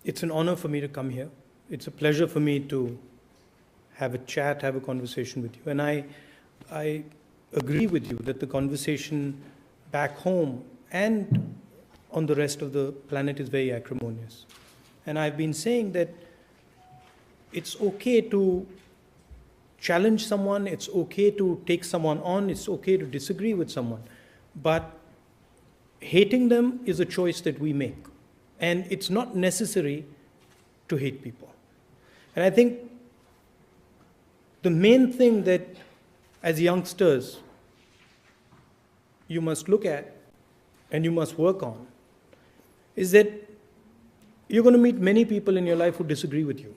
It's an honor for me to come here. It's a pleasure for me to have a chat, have a conversation with you. And I agree with you that the conversation back home and on the rest of the planet is very acrimonious. And I've been saying that it's okay to challenge someone, it's okay to take someone on, it's okay to disagree with someone. But hating them is a choice that we make. And it's not necessary to hate people. And I think the main thing that as youngsters you must look at and you must work on is that you're going to meet many people in your life who disagree with you.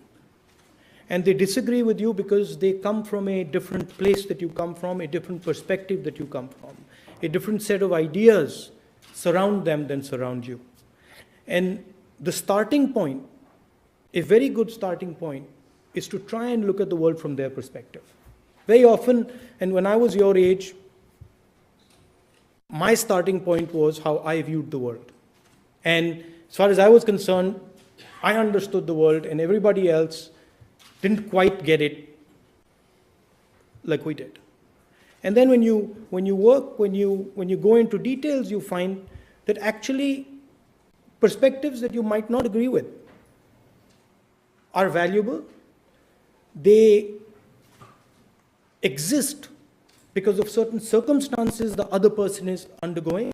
And they disagree with you because they come from a different place that you come from, a different perspective that you come from, a different set of ideas surround them than surround you. And the starting point, a very good starting point, is to try and look at the world from their perspective. Very often, and when I was your age, my starting point was how I viewed the world. And as far as I was concerned, I understood the world and everybody else didn't quite get it like we did. And then when you go into details, you find that actually perspectives that you might not agree with are valuable. They exist because of certain circumstances the other person is undergoing.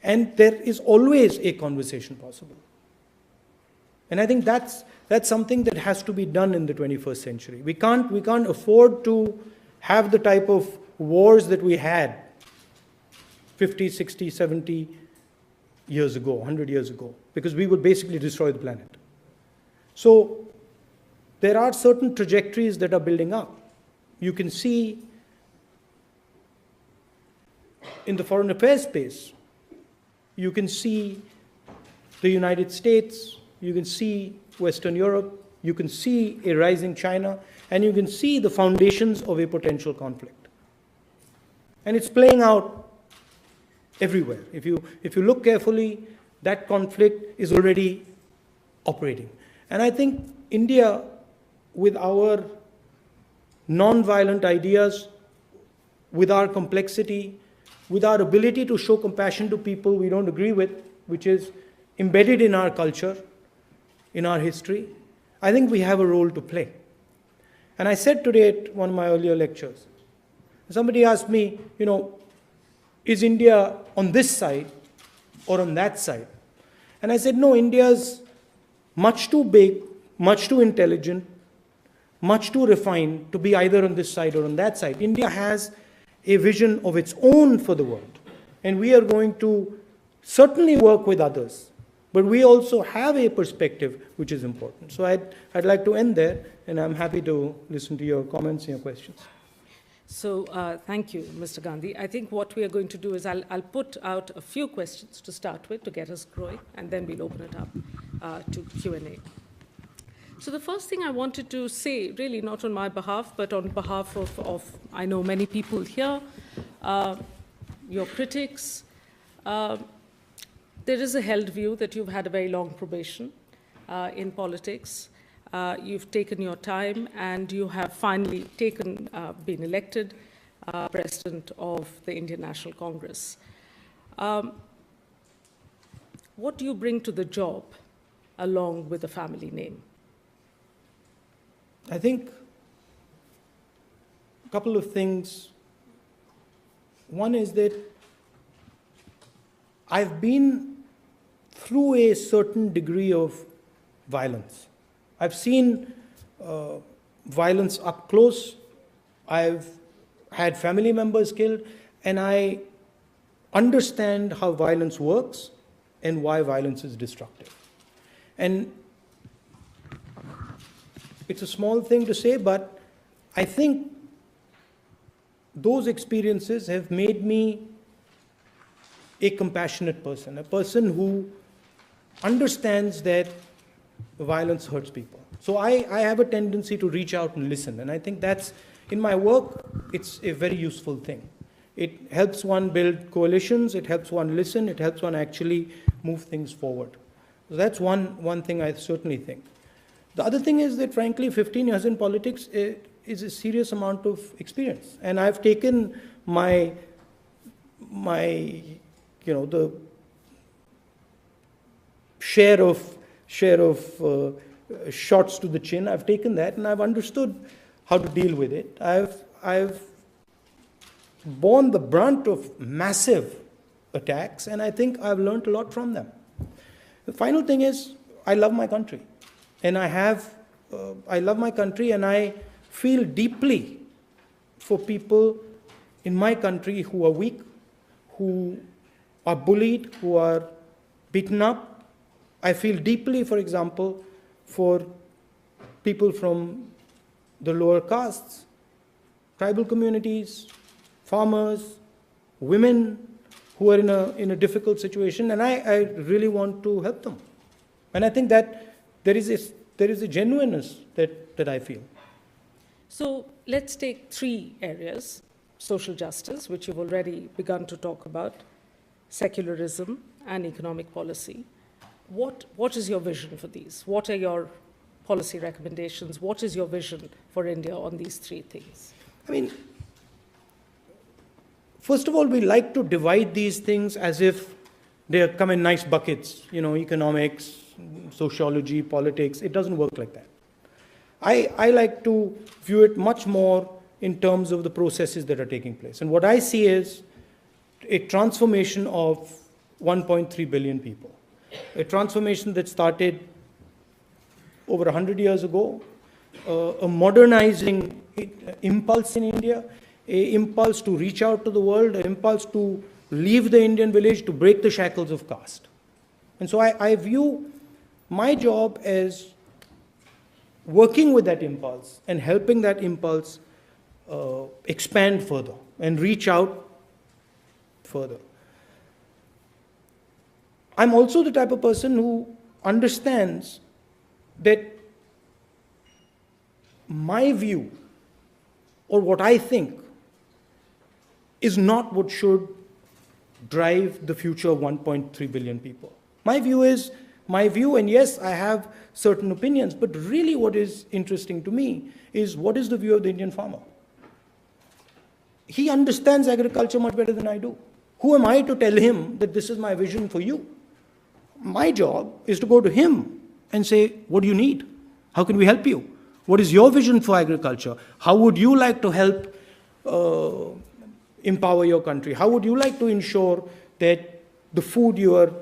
And there is always a conversation possible. And I think that's something that has to be done in the 21st century. We can't afford to have the type of wars that we had 50, 60, 70 years ago, 100 years ago, because we would basically destroy the planet. So there are certain trajectories that are building up. You can see in the foreign affairs space, you can see the United States, you can see Western Europe, you can see a rising China, and you can see the foundations of a potential conflict. And it's playing out everywhere. If you look carefully, that conflict is already operating. And I think India, with our non-violent ideas, with our complexity, with our ability to show compassion to people we don't agree with, which is embedded in our culture, in our history, I think we have a role to play. And I said today at one of my earlier lectures, somebody asked me, is India on this side or on that side? And I said, no, India's much too big, much too intelligent, much too refined to be either on this side or on that side. India has a vision of its own for the world. And we are going to certainly work with others. But we also have a perspective which is important. So I'd like to end there, and I'm happy to listen to your comments and your questions. So thank you, Mr. Gandhi. I think what we are going to do is I'll put out a few questions to start with to get us growing, and then we'll open it up to Q&A. So the first thing I wanted to say, really not on my behalf, but on behalf of I know many people here, your critics, there is a held view that you've had a very long probation in politics. You've taken your time, and you have finally been elected president of the Indian National Congress. What do you bring to the job along with a family name? I think a couple of things. One is that I've been through a certain degree of violence. I've seen violence up close. I've had family members killed, and I understand how violence works and why violence is destructive. And it's a small thing to say, but I think those experiences have made me a compassionate person, a person who understands that violence hurts people. So I have a tendency to reach out and listen, and I think that's, in my work, it's a very useful thing. It helps one build coalitions, it helps one listen, it helps one actually move things forward. So that's one thing I certainly think. The other thing is that, frankly, 15 years in politics is a serious amount of experience. And I've taken my the share of shots to the chin. I've taken that, and I've understood how to deal with it. I've borne the brunt of massive attacks, and I think I've learned a lot from them. The final thing is, I love my country, and I love my country, and I feel deeply for people in my country who are weak, who are bullied, who are beaten up. I feel deeply, for example, for people from the lower castes, tribal communities, farmers, women who are in a difficult situation, and I really want to help them. And I think that there is a genuineness that I feel. So let's take 3 areas: social justice, which you've already begun to talk about, secularism, and economic policy. What is your vision for these? What are your policy recommendations? What is your vision for India on these 3 things? I mean, first of all, we like to divide these things as if they come in nice buckets, economics, sociology, politics. It doesn't work like that. I like to view it much more in terms of the processes that are taking place. And what I see is a transformation of 1.3 billion people. A transformation that started over 100 years ago, a modernizing impulse in India, an impulse to reach out to the world, an impulse to leave the Indian village, to break the shackles of caste. And so I view my job as working with that impulse and helping that impulse expand further and reach out further. I'm also the type of person who understands that my view, or what I think, is not what should drive the future of 1.3 billion people. My view is my view, and yes, I have certain opinions, but really what is interesting to me is what is the view of the Indian farmer. He understands agriculture much better than I do. Who am I to tell him that this is my vision for you? My job is to go to him and say, what do you need? How can we help you? What is your vision for agriculture? How would you like to help empower your country? How would you like to ensure that the food you're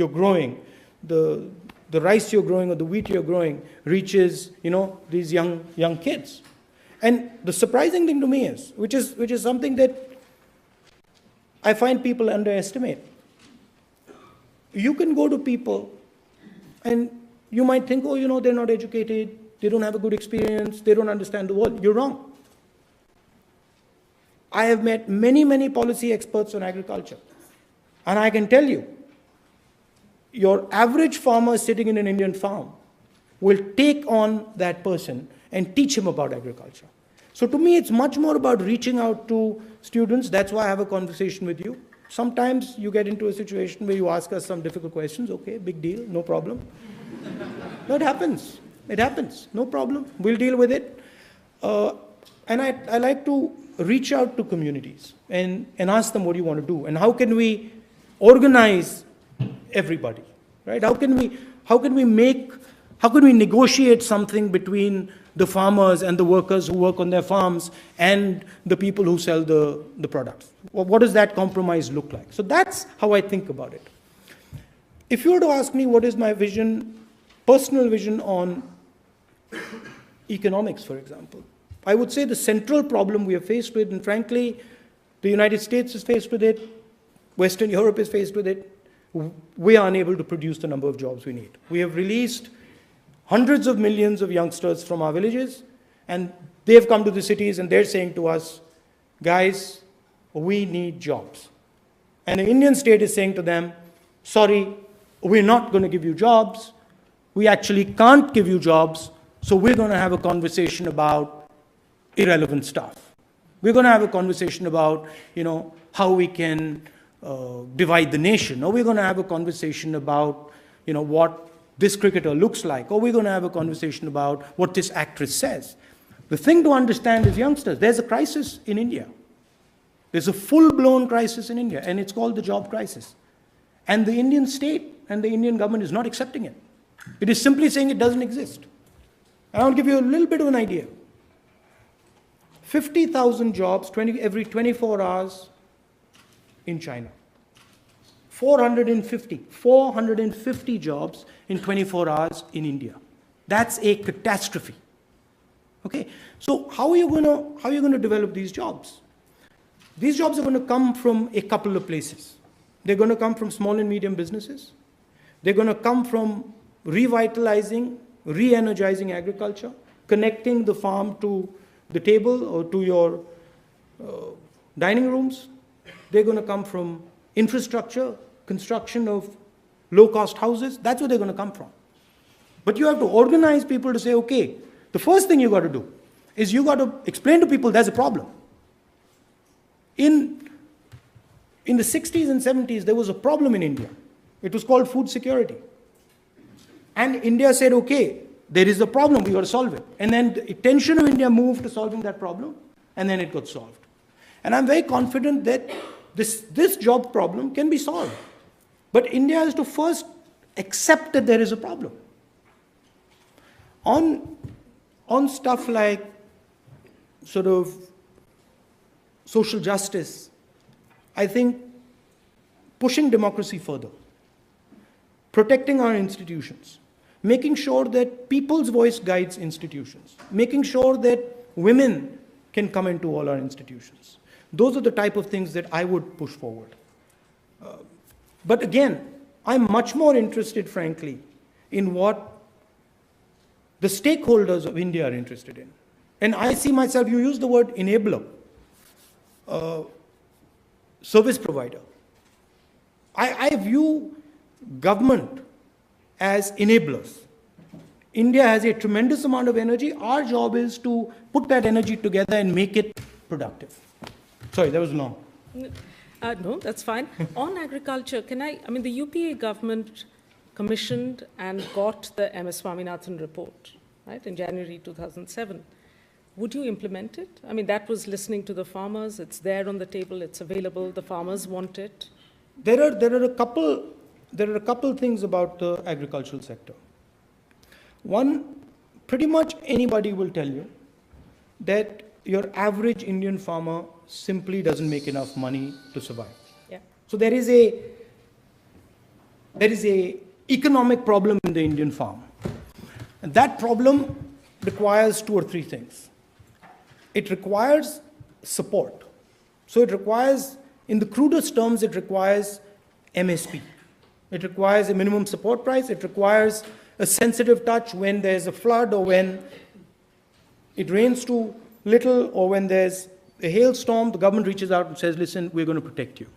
growing, the rice you're growing or the wheat you're growing reaches, these young kids? And the surprising thing to me is, which is something that I find people underestimate. You can go to people and you might think, they're not educated, they don't have a good experience, they don't understand the world. You're wrong. I have met many, many policy experts on agriculture. And I can tell you, your average farmer sitting in an Indian farm will take on that person and teach him about agriculture. So to me, it's much more about reaching out to students. That's why I have a conversation with you. Sometimes you get into a situation where you ask us some difficult questions. Okay, big deal, no problem. No, it happens. It happens, no problem. We'll deal with it. And I like to reach out to communities and ask them, what do you want to do? And how can we organize everybody, right? How can we negotiate something between the farmers and the workers who work on their farms and the people who sell the products? What does that compromise look like? So that's how I think about it. If you were to ask me what is my vision, personal vision on economics, for example, I would say the central problem we are faced with, and frankly, the United States is faced with it, Western Europe is faced with it, we are unable to produce the number of jobs we need. We have released hundreds of millions of youngsters from our villages, and they've come to the cities and they're saying to us, guys, we need jobs. And the Indian state is saying to them, sorry, we're not going to give you jobs. We actually can't give you jobs, so we're going to have a conversation about irrelevant stuff. We're going to have a conversation about, how we can divide the nation, or we're going to have a conversation about what this cricketer looks like, or we're going to have a conversation about what this actress says. The thing to understand is, youngsters, there's a crisis in India. There's a full-blown crisis in India, and it's called the job crisis. And the Indian state and the Indian government is not accepting it. It is simply saying it doesn't exist. And I'll give you a little bit of an idea. 50,000 jobs every 24 hours in China. 450 jobs in 24 hours in India. That's a catastrophe. Okay, so how are you going to develop these jobs? These jobs are going to come from a couple of places. They're going to come from small and medium businesses. They're going to come from revitalizing, re-energizing agriculture, connecting the farm to the table or to your dining rooms. They're going to come from infrastructure, construction of low-cost houses. That's where they're going to come from. But you have to organize people to say, okay, the first thing you got to do is you got to explain to people there's a problem. In the 60s and 70s, there was a problem in India. It was called food security. And India said, okay, there is a problem, we got to solve it. And then the attention of India moved to solving that problem, and then it got solved. And I'm very confident that this job problem can be solved. But India has to first accept that there is a problem. On stuff like sort of social justice, I think pushing democracy further, protecting our institutions, making sure that people's voice guides institutions, making sure that women can come into all our institutions. Those are the type of things that I would push forward. But again, I'm much more interested, frankly, in what the stakeholders of India are interested in. And I see myself, you use the word enabler, service provider. I view government as enablers. India has a tremendous amount of energy. Our job is to put that energy together and make it productive. Sorry, that was long. No, that's fine. On agriculture, I mean, the UPA government commissioned and got the MS Swaminathan report, right, in January 2007. Would you implement it? I mean, that was listening to the farmers. It's there on the table. It's available. The farmers want it. There are a couple things about the agricultural sector. One, pretty much anybody will tell you that your average Indian farmer simply doesn't make enough money to survive. Yeah. So there is a economic problem in the Indian farm. And that problem requires two or three things. It requires support. So it requires, in the crudest terms, it requires MSP. It requires a minimum support price. It requires a sensitive touch when there's a flood or when it rains too little or when there's a hailstorm. The government reaches out and says, listen, we're going to protect you.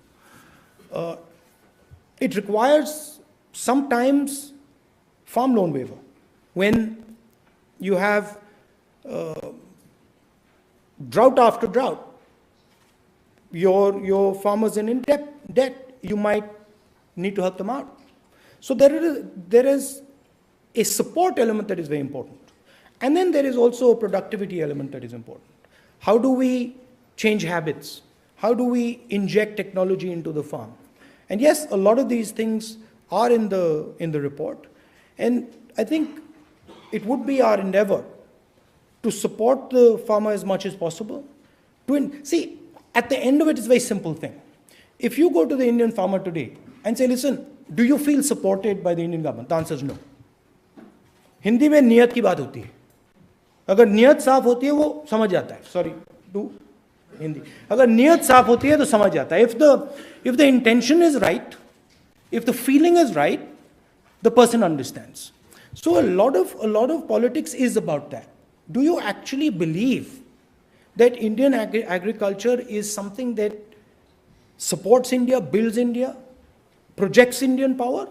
It requires sometimes farm loan waiver. When you have drought after drought, your farmers are in debt, you might need to help them out. So there is a support element that is very important. And then there is also a productivity element that is important. How do we change habits? How do we inject technology into the farm? And yes, a lot of these things are in the report. And I think it would be our endeavor to support the farmer as much as possible. See, at the end of it, it's a very simple thing. If you go to the Indian farmer today and say, listen, do you feel supported by the Indian government? The answer is no. Hindi में नियत की बात होती है. अगर नियत साफ होती है वो समझ जाता है. Sorry, do Hindi. अगर नियत साफ होती है तो समझ जाता है. If the intention is right, if the feeling is right, the person understands. So a lot of politics is about that. Do you actually believe that Indian agriculture is something that supports India, builds India, projects Indian power?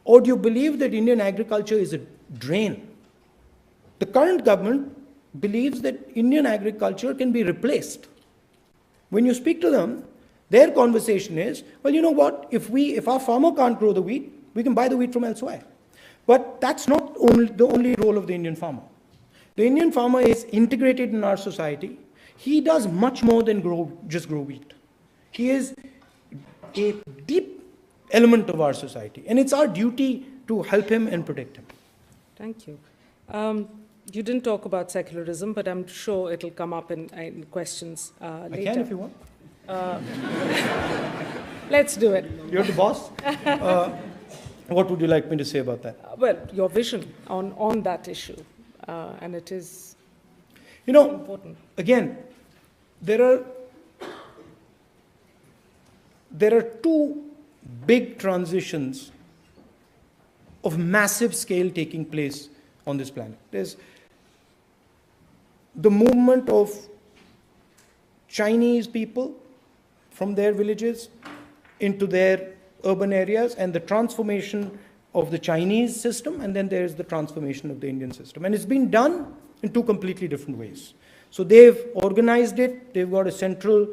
Or do you believe that Indian agriculture is a drain? The current government believes that Indian agriculture can be replaced. When you speak to them, their conversation is, well, you know what, if our farmer can't grow the wheat, We can buy the wheat from elsewhere. But that's not the only role of the Indian farmer. The Indian farmer is integrated in our society. He does much more than just grow wheat. He is a deep element of our society, and it's our duty to help him and protect him. Thank you. You didn't talk about secularism, but I'm sure it'll come up in questions later. I can if you want. Let's do it. You're the boss. What would you like me to say about that? Well, your vision on that issue, and it is important. Again, there are two big transitions of massive scale taking place on this planet. There's the movement of Chinese people from their villages into their urban areas, and the transformation of the Chinese system, and then there's the transformation of the Indian system. And it's been done in two completely different ways. So they've organized it, they've got a central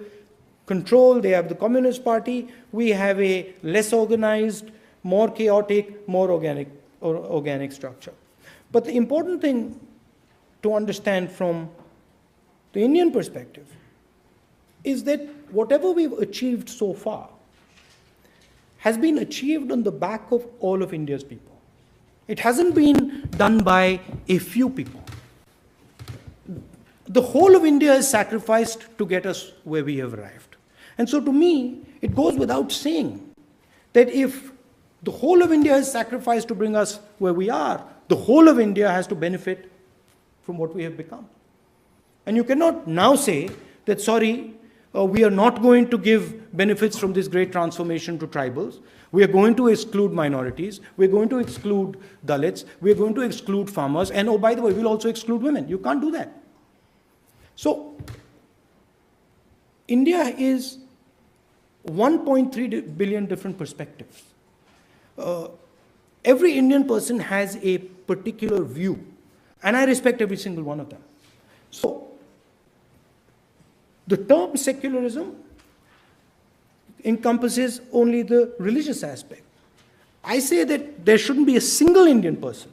control, they have the Communist Party, we have a less organized, more chaotic, more organic structure. But the important thing to understand from the Indian perspective is that whatever we've achieved so far has been achieved on the back of all of India's people. It hasn't been done by a few people. The whole of India is sacrificed to get us where we have arrived. And so to me, it goes without saying that if the whole of India is sacrificed to bring us where we are, the whole of India has to benefit from what we have become. And you cannot now say that, sorry, we are not going to give benefits from this great transformation to tribals. We are going to exclude minorities. We're going to exclude Dalits. We're going to exclude farmers. And oh, by the way, we'll also exclude women. You can't do that. So, India is 1.3 billion different perspectives. Every Indian person has a particular view, and I respect every single one of them. So, the term secularism encompasses only the religious aspect. I say that there shouldn't be a single Indian person,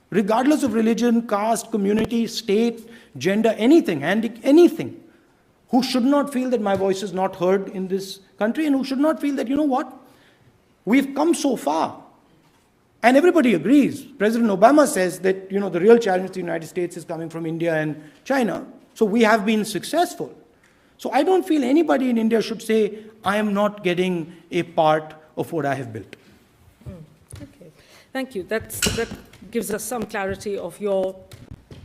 regardless of religion, caste, community, state, gender, anything, anything, who should not feel that my voice is not heard in this country, and who should not feel that, you know what, we've come so far. And everybody agrees. President Obama says that, you know, the real challenge to the United States is coming from India and China. So we have been successful. So I don't feel anybody in India should say, I am not getting a part of what I have built. Okay, thank you. That gives us some clarity of your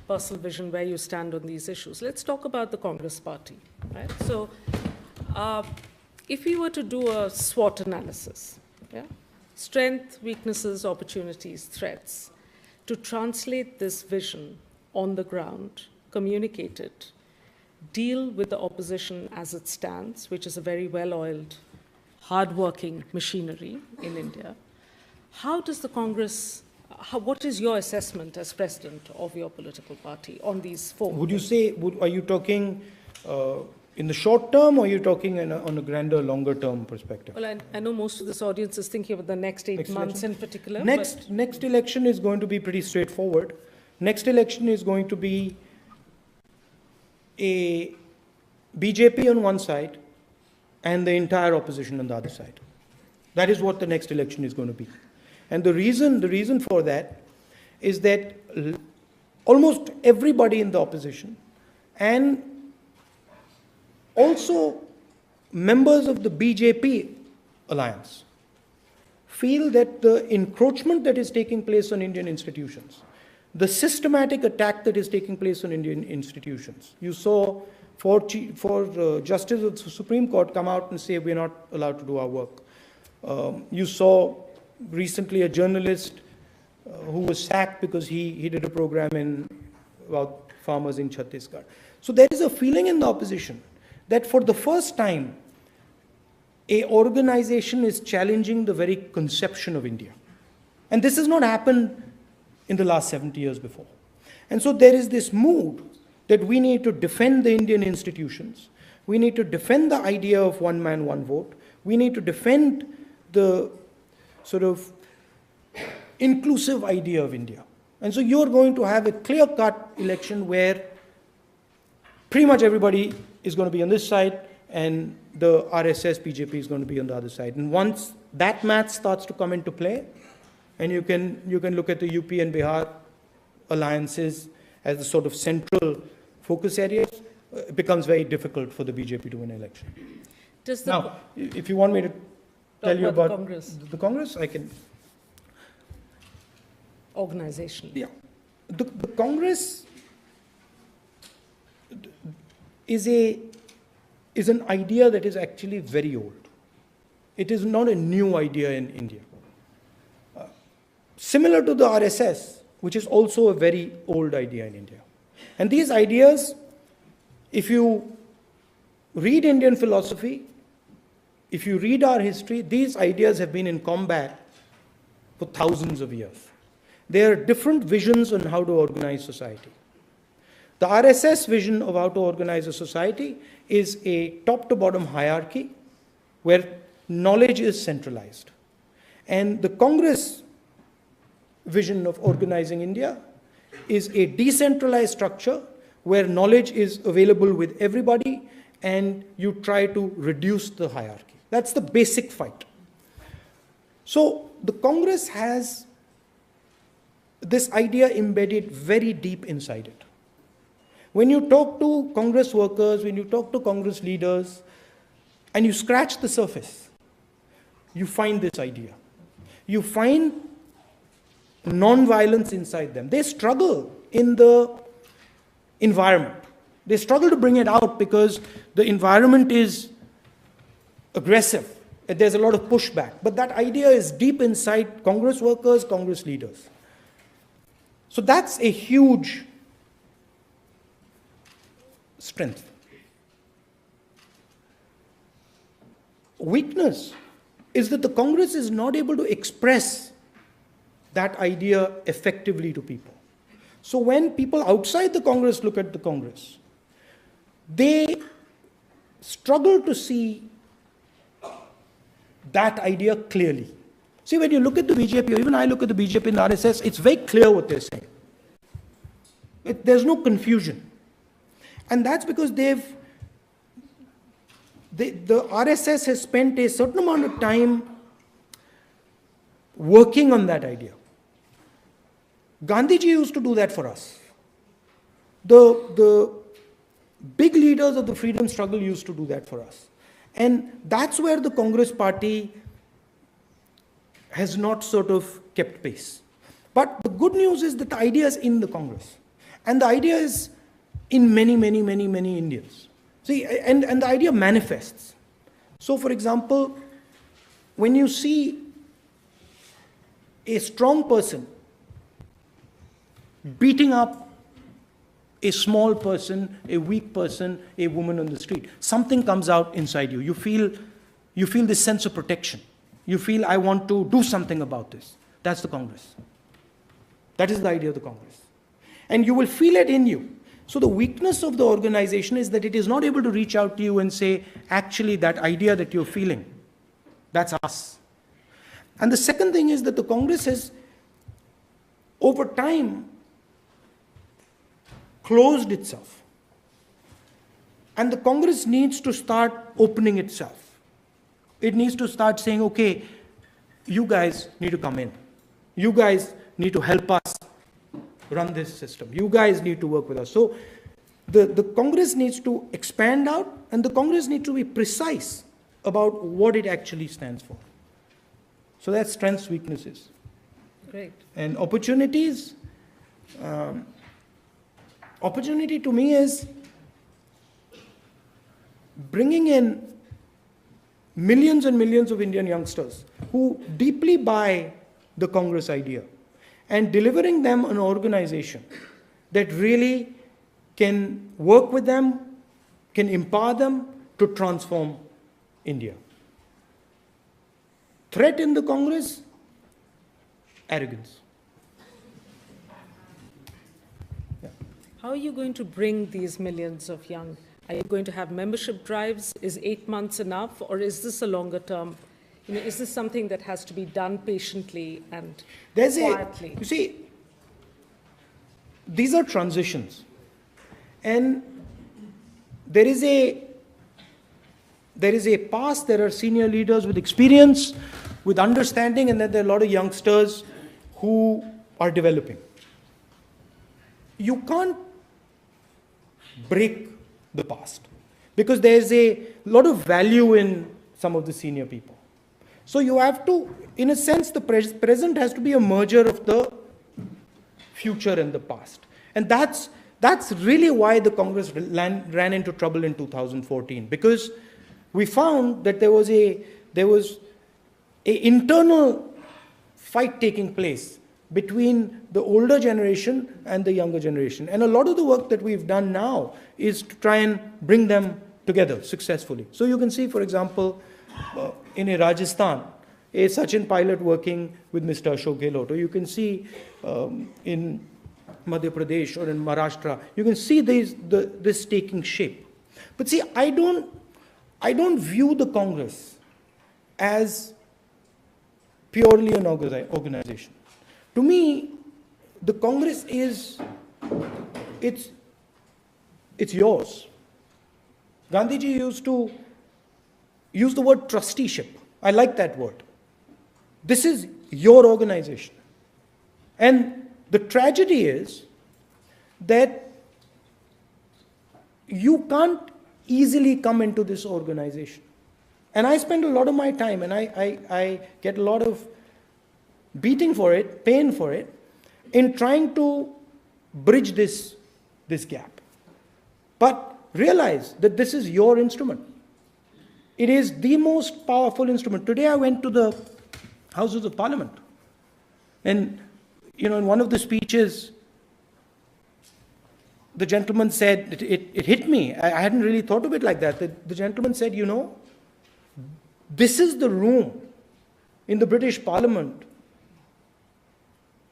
personal vision, where you stand on these issues. Let's talk about the Congress Party. Right? So if we were to do a SWOT analysis, yeah? Strength, weaknesses, opportunities, threats, to translate this vision on the ground, communicate it, deal with the opposition as it stands, which is a very well-oiled, hard-working machinery in India. How does the Congress, what is your assessment as president of your political party on these four? Would you say, are you talking in the short term, or are you talking on a grander, longer term perspective? Well, I know most of this audience is thinking about the next 8 months in particular. Next election is going to be pretty straightforward. Next election is going to be a BJP on one side and the entire opposition on the other side. That is what the next election is going to be. And the reason for that is that almost everybody in the opposition, and also members of the BJP alliance, feel that the encroachment that is taking place on Indian institutions, the systematic attack that is taking place on Indian institutions. You saw four justices of the Supreme Court come out and say we're not allowed to do our work. You saw recently a journalist who was sacked because he did a program about farmers in Chhattisgarh. So there is a feeling in the opposition that for the first time, a organization is challenging the very conception of India. And this has not happened in the last 70 years before. And so there is this mood that we need to defend the Indian institutions. We need to defend the idea of one man, one vote. We need to defend the sort of inclusive idea of India. And so you're going to have a clear-cut election where pretty much everybody is going to be on this side and the RSS, BJP is going to be on the other side. And once that math starts to come into play, and you can look at the UP and Bihar alliances as the sort of central focus areas, it becomes very difficult for the BJP to win an election. Now, if you want me to tell you about the Congress, I can. Organization. Yeah. The Congress is an idea that is actually very old. It is not a new idea in India. Similar to the RSS, which is also a very old idea in India. And these ideas, if you read Indian philosophy, if you read our history, these ideas have been in combat for thousands of years. There are different visions on how to organize society. The RSS vision of how to organize a society is a top-to-bottom hierarchy where knowledge is centralized. And the Congress vision of organizing India is a decentralized structure where knowledge is available with everybody and you try to reduce the hierarchy. That's the basic fight. So the Congress has this idea embedded very deep inside it. When you talk to Congress workers, when you talk to Congress leaders, and you scratch the surface, you find this idea. You find non-violence inside them. They struggle in the environment. They struggle to bring it out because the environment is aggressive. There's a lot of pushback. But that idea is deep inside Congress workers, Congress leaders. So that's a huge strength. Weakness is that the Congress is not able to express that idea effectively to people. So when people outside the Congress look at the Congress, they struggle to see that idea clearly. See, when you look at the BJP, or even I look at the BJP and the RSS, it's very clear what they're saying. There's no confusion. And that's because the RSS has spent a certain amount of time working on that idea. Gandhiji used to do that for us. The big leaders of the freedom struggle used to do that for us. And that's where the Congress party has not sort of kept pace. But the good news is that the idea is in the Congress. And the idea is in many, many, many, many Indians. See, and the idea manifests. So, for example, when you see a strong person beating up a small person, a weak person, a woman on the street, something comes out inside you. You feel this sense of protection. You feel, I want to do something about this. That's the Congress. That is the idea of the Congress. And you will feel it in you. So the weakness of the organization is that it is not able to reach out to you and say, actually, that idea that you're feeling, that's us. And the second thing is that the Congress has, over time, closed itself. And the Congress needs to start opening itself. It needs to start saying, okay, you guys need to come in. You guys need to help us run this system. You guys need to work with us. So the Congress needs to expand out, and the Congress needs to be precise about what it actually stands for. So that's strengths, weaknesses. Great. And opportunities. Opportunity to me is bringing in millions and millions of Indian youngsters who deeply buy the Congress idea and delivering them an organization that really can work with them, can empower them to transform India. Threat in the Congress? Arrogance. How are you going to bring these millions of young? Are you going to have membership drives? Is 8 months enough, or is this a longer-term Is this something that has to be done patiently and There's quietly? you see, these are transitions. And there is a past, there are senior leaders with experience, with understanding, and then there are a lot of youngsters who are developing. You can't break the past because there's a lot of value in some of the senior people. So you have to, in a sense, the present has to be a merger of the future and the past. And that's really why the Congress ran into trouble in 2014, because we found that there was a internal fight taking place between the older generation and the younger generation. And a lot of the work that we've done now is to try and bring them together successfully. So you can see, for example, in Rajasthan, a Sachin pilot working with Mr. Ashok Gehlot, or you can see in Madhya Pradesh or in Maharashtra, you can see this taking shape. But see, I don't view the Congress as purely an organization. To me, the Congress it's yours. Gandhiji used to use the word trusteeship. I like that word. This is your organization. And the tragedy is that you can't easily come into this organization. And I spend a lot of my time, and I get a lot of beating for it, pain for it, in trying to bridge this gap. But realize that this is your instrument. It is the most powerful instrument. Today I went to the Houses of Parliament. And, in one of the speeches, the gentleman said, it hit me. I hadn't really thought of it like that. The gentleman said, this is the room in the British Parliament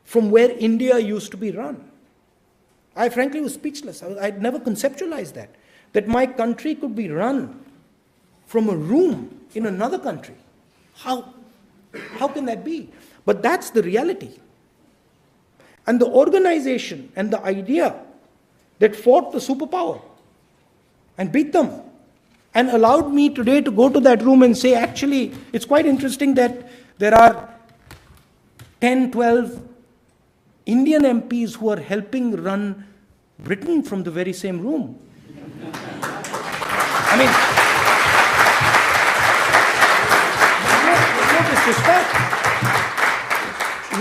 from where India used to be run. I frankly was speechless. I'd never conceptualized that my country could be run from a room in another country. How can that be? But that's the reality. And the organization and the idea that fought the superpower and beat them and allowed me today to go to that room and say, actually, it's quite interesting that there are 10, 12 Indian MPs who are helping run Britain from the very same room. I mean,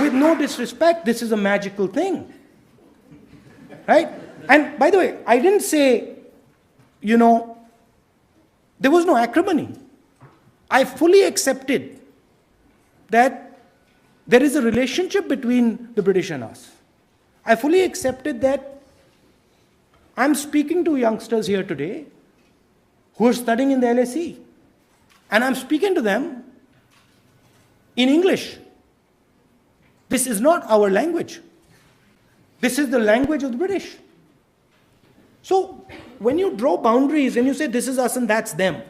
with no disrespect, this is a magical thing. Right? And by the way, I didn't say, there was no acrimony. I fully accepted that there is a relationship between the British and us. I fully accepted that I'm speaking to youngsters here today who are studying in the LSE. And I'm speaking to them in English. This is not our language. This is the language of the British. So when you draw boundaries and you say this is us and that's them, it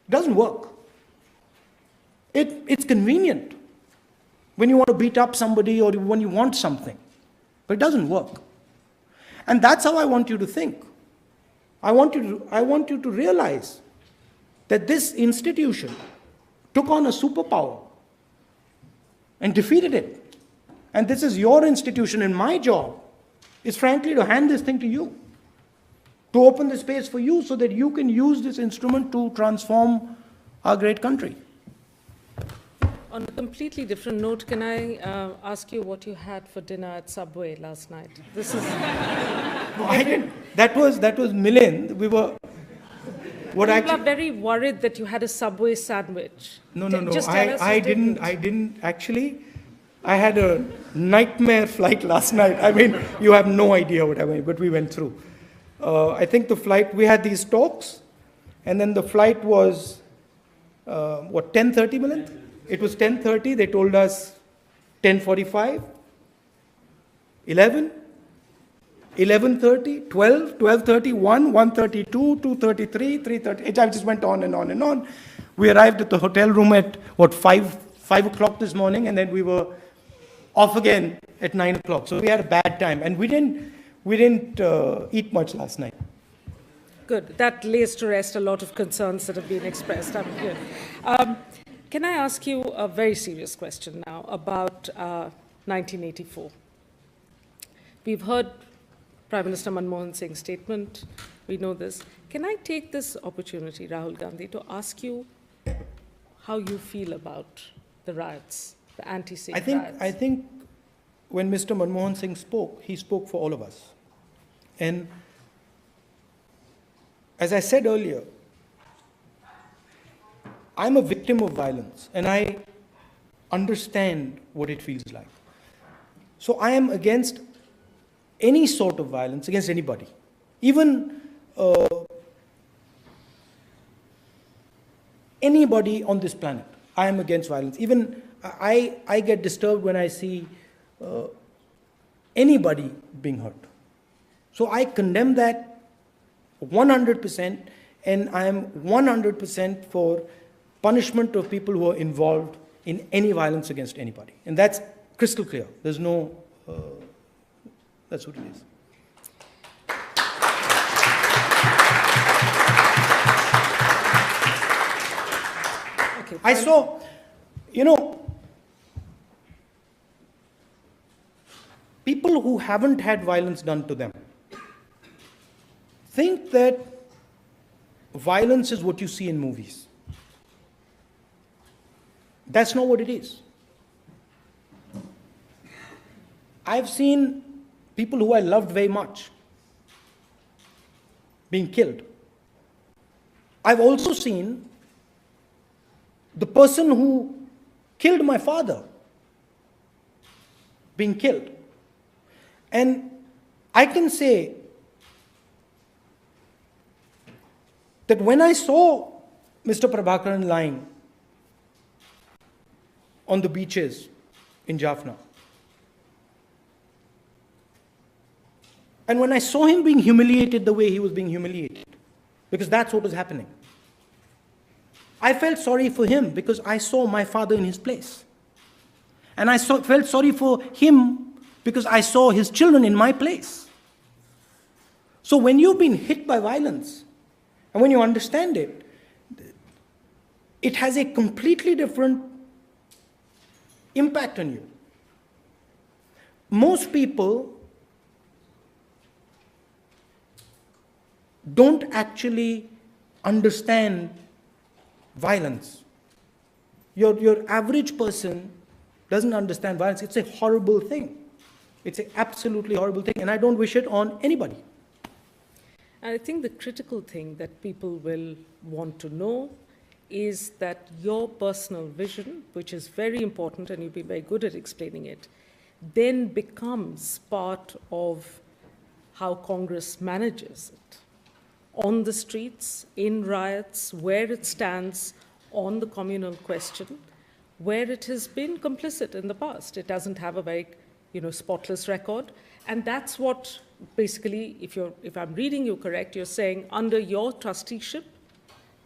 doesn't work. It's convenient when you want to beat up somebody or when you want something, but it doesn't work. And that's how I want you to think. I want you to realize that this institution took on a superpower and defeated it. And this is your institution, and my job is frankly to hand this thing to you, to open the space for you so that you can use this instrument to transform our great country. On a completely different note, can I ask you what you had for dinner at Subway last night? This is... No, I didn't. That was Milind. We were... People are very worried that you had a Subway sandwich. No. I didn't. Actually, I had a nightmare flight last night. I mean, you have no idea what happened, but we went through. I think the flight, we had these talks, and then the flight was, 10:30, Milind? It was 10:30. They told us 10:45, 11, 11:30, 12, 12:30, 1, 1:32, 2:33, 3:30. I just went on and on and on. We arrived at the hotel room at, what, 5 o'clock this morning, and then we were off again at 9 o'clock. So we had a bad time, and we didn't eat much last night. Good. That lays to rest a lot of concerns that have been expressed. Can I ask you a very serious question now about 1984? We've heard Prime Minister Manmohan Singh's statement. We know this. Can I take this opportunity, Rahul Gandhi, to ask you how you feel about the riots, the anti-Sikh riots? I think when Mr. Manmohan Singh spoke, he spoke for all of us. And as I said earlier, I'm a victim of violence, and I understand what it feels like. So I am against any sort of violence against anybody. Even anybody on this planet, I am against violence. Even I get disturbed when I see anybody being hurt. So I condemn that 100%, and I am 100% for punishment of people who are involved in any violence against anybody. And that's crystal clear. There's no, that's what it is. Okay, I saw, people who haven't had violence done to them think that violence is what you see in movies. That's not what it is. I've seen people who I loved very much being killed. I've also seen the person who killed my father being killed. And I can say that when I saw Mr. Prabhakaran lying on the beaches in Jaffna, and when I saw him being humiliated the way he was being humiliated, because that's what was happening, I felt sorry for him because I saw my father in his place. And I felt sorry for him because I saw his children in my place. So when you've been hit by violence, and when you understand it, it has a completely different impact on you. Most people don't actually understand violence. Your average person doesn't understand violence. It's a horrible thing. It's an absolutely horrible thing, and I don't wish it on anybody. I think the critical thing that people will want to know is that your personal vision, which is very important, and you've been very good at explaining it, then becomes part of how Congress manages it. On the streets, in riots, where it stands on the communal question, where it has been complicit in the past. It doesn't have a very, spotless record. And that's what, basically, if I'm reading you correct, you're saying under your trusteeship,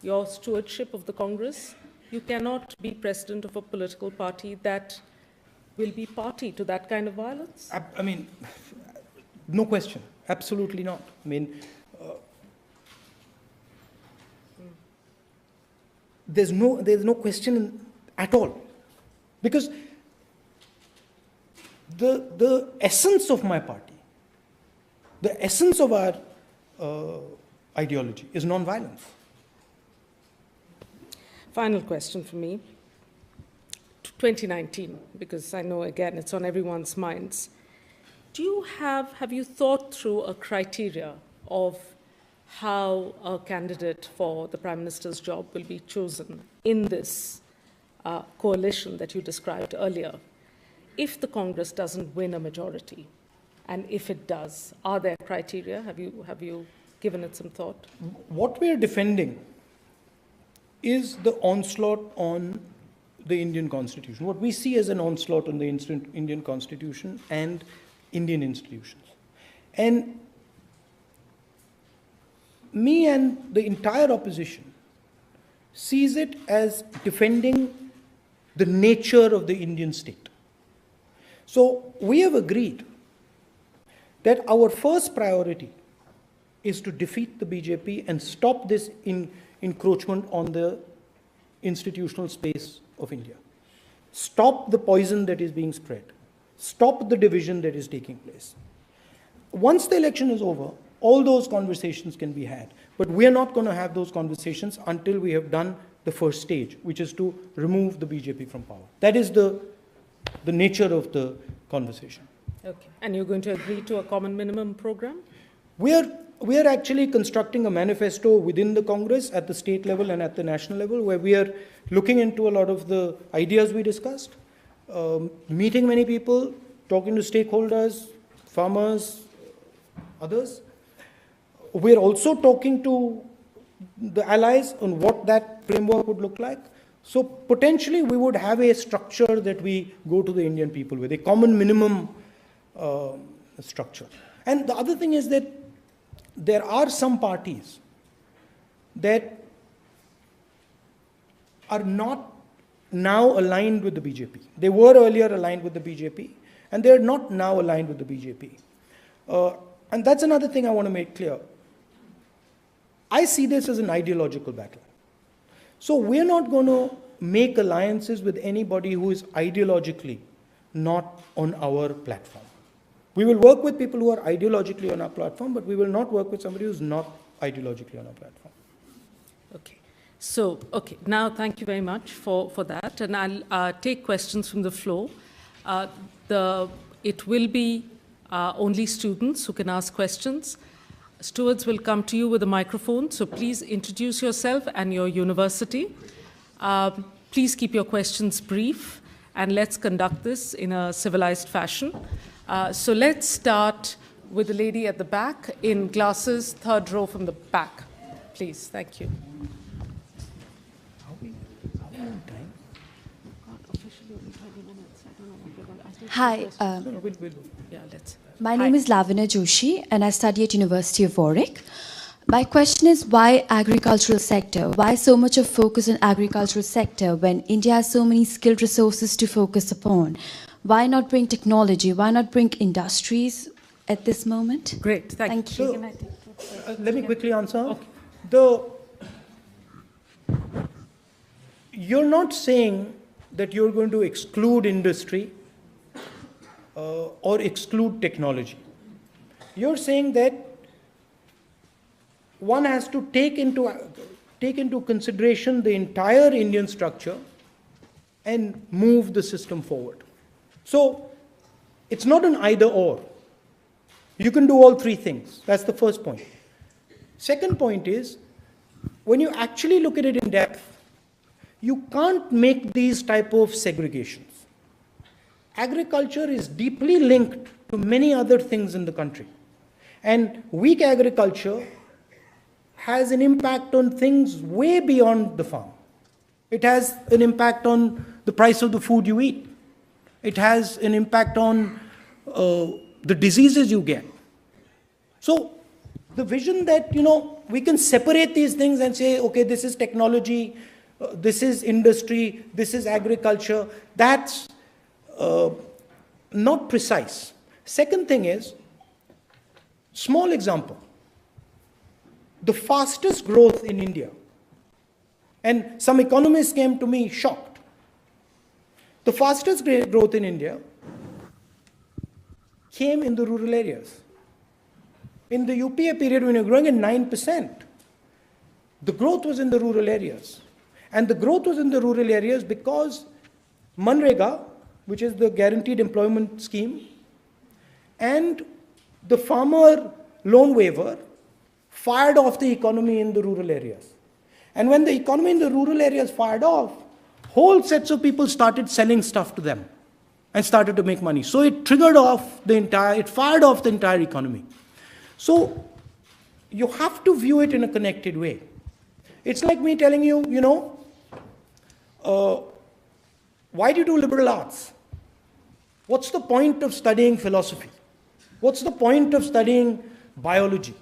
your stewardship of the Congress, you cannot be president of a political party that will be party to that kind of violence? I mean, no question. Absolutely not. I mean, there's no question at all. Because the essence of my party, the essence of our ideology is non-violence. Final question for me. 2019, because I know, again, it's on everyone's minds. Have you thought through a criteria of how a candidate for the Prime Minister's job will be chosen in this coalition that you described earlier? If the Congress doesn't win a majority, and if it does, are there criteria? Have you given it some thought? What we're defending is the onslaught on the Indian Constitution. What we see as an onslaught on the Indian Constitution and Indian institutions. And me and the entire opposition sees it as defending the nature of the Indian state. So we have agreed that our first priority is to defeat the BJP and stop this encroachment on the institutional space of India. Stop the poison that is being spread. Stop the division that is taking place. Once the election is over, all those conversations can be had. But we are not going to have those conversations until we have done the first stage, which is to remove the BJP from power. That is the nature of the conversation. Okay. And you're going to agree to a common minimum program? We are actually constructing a manifesto within the Congress at the state level and at the national level, where we are looking into a lot of the ideas we discussed, meeting many people, talking to stakeholders, farmers, others. We're also talking to the allies on what that framework would look like. So potentially we would have a structure that we go to the Indian people with, a common minimum structure. And the other thing is that there are some parties that are not now aligned with the BJP. They were earlier aligned with the BJP, and they're not now aligned with the BJP. And that's another thing I want to make clear. I see this as an ideological battle. So we're not going to make alliances with anybody who is ideologically not on our platform. We will work with people who are ideologically on our platform, but we will not work with somebody who's not ideologically on our platform. Okay. So, okay, now thank you very much for that. And I'll take questions from the floor. It will be only students who can ask questions. Stewards will come to you with a microphone, so please introduce yourself and your university. Please keep your questions brief, and let's conduct this in a civilized fashion. So let's start with the lady at the back in glasses, third row from the back. Please, thank you. Hi, my Hi. name is Lavina Joshi and I study at University of Warwick. My question is, why agricultural sector? Why so much of focus on agricultural sector when India has so many skilled resources to focus upon? Why not bring technology? Why not bring industries at this moment? Great, thank you. So, let me quickly answer. Okay. You're not saying that you're going to exclude industry or exclude technology. You're saying that one has to take into consideration the entire Indian structure and move the system forward. So it's not an either or. You can do all three things. That's the first point. Second point is, when you actually look at it in depth, you can't make these type of segregations. Agriculture is deeply linked to many other things in the country. And weak agriculture has an impact on things way beyond the farm. It has an impact on the price of the food you eat. It has an impact on the diseases you get. So the vision that, we can separate these things and say, okay, this is technology, this is industry, this is agriculture, that's not precise. Second thing is, small example, the fastest growth in India, and some economists came to me shocked. The fastest growth in India came in the rural areas. In the UPA period, when you're growing at 9%, the growth was in the rural areas. And the growth was in the rural areas because Manrega, which is the guaranteed employment scheme, and the farmer loan waiver fired off the economy in the rural areas. And when the economy in the rural areas fired off, whole sets of people started selling stuff to them and started to make money. So it fired off the entire economy. So you have to view it in a connected way. It's like me telling you, why do you do liberal arts? What's the point of studying philosophy? What's the point of studying biology?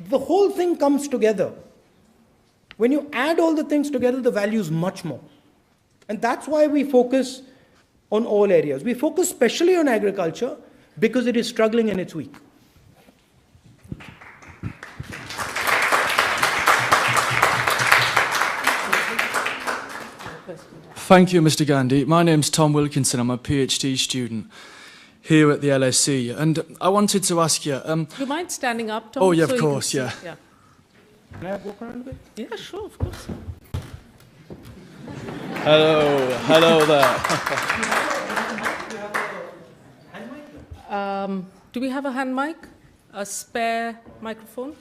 The whole thing comes together When you add all the things together, the value is much more. And that's why we focus on all areas. We focus especially on agriculture because it is struggling and it's weak. Thank you, Mr. Gandhi. My name's Tom Wilkinson. I'm a PhD student here at the LSE. And I wanted to ask you... Do you mind standing up, Tom? Oh, yeah, of so course, yeah. Can I walk around a bit? Yeah, sure, of course. Hello there. Do we have a hand mic? A spare microphone?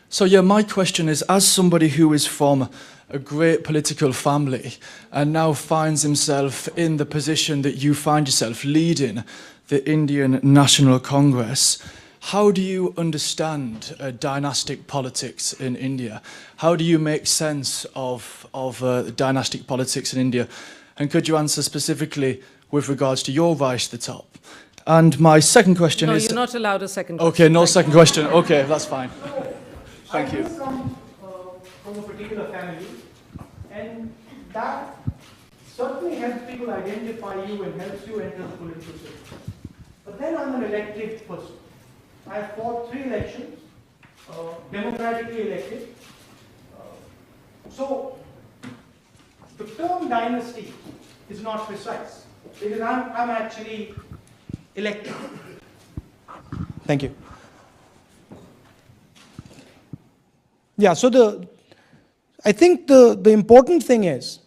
So, yeah, my question is, as somebody who is from a great political family and now finds himself in the position that you find yourself, leading the Indian National Congress, how do you understand dynastic politics in India? How do you make sense of dynastic politics in India? And could you answer specifically with regards to your rise to the top? And my second question is... No, you're not allowed a second question. Okay, no second question. Okay, that's fine. Thank you. I come from a particular family, and that certainly helps people identify you and helps you enter the political system. But then I'm an elected person. I have fought 3 elections, democratically elected. So the term dynasty is not precise because I'm actually elected. Thank you. Yeah, so I think the important thing is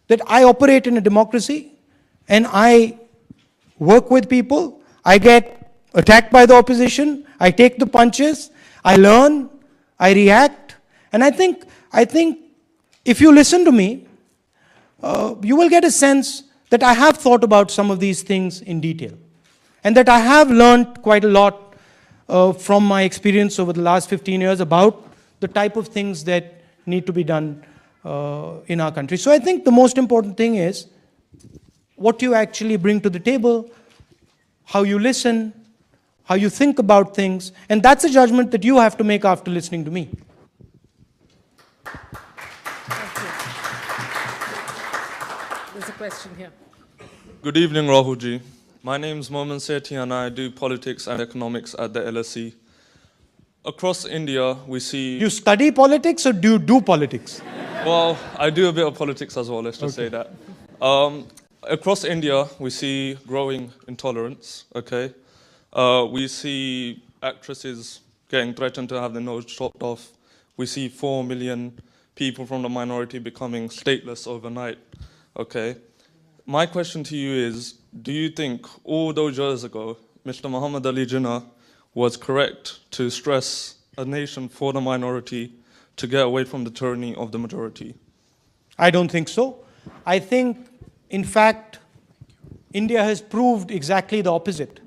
that I operate in a democracy and I work with people. I get attacked by the opposition. I take the punches. I learn. I react. And I think if you listen to me, you will get a sense that I have thought about some of these things in detail and that I have learned quite a lot from my experience over the last 15 years about the type of things that need to be done in our country. So I think the most important thing is what you actually bring to the table, how you listen, how you think about things, and that's a judgment that you have to make after listening to me. Thank you. There's a question here. Good evening, Rahul ji. My name is Momin Sethi and I do politics and economics at the LSE. Across India, we see... You study politics or do you do politics? Well, I do a bit of politics as well, let's just say that. Across India, we see growing intolerance, okay? We see actresses getting threatened to have their nose chopped off. We see 4 million people from the minority becoming stateless overnight, okay? My question to you is, do you think all those years ago, Mr. Muhammad Ali Jinnah was correct to stress a nation for the minority to get away from the tyranny of the majority? I don't think so. I think, in fact, India has proved exactly the opposite.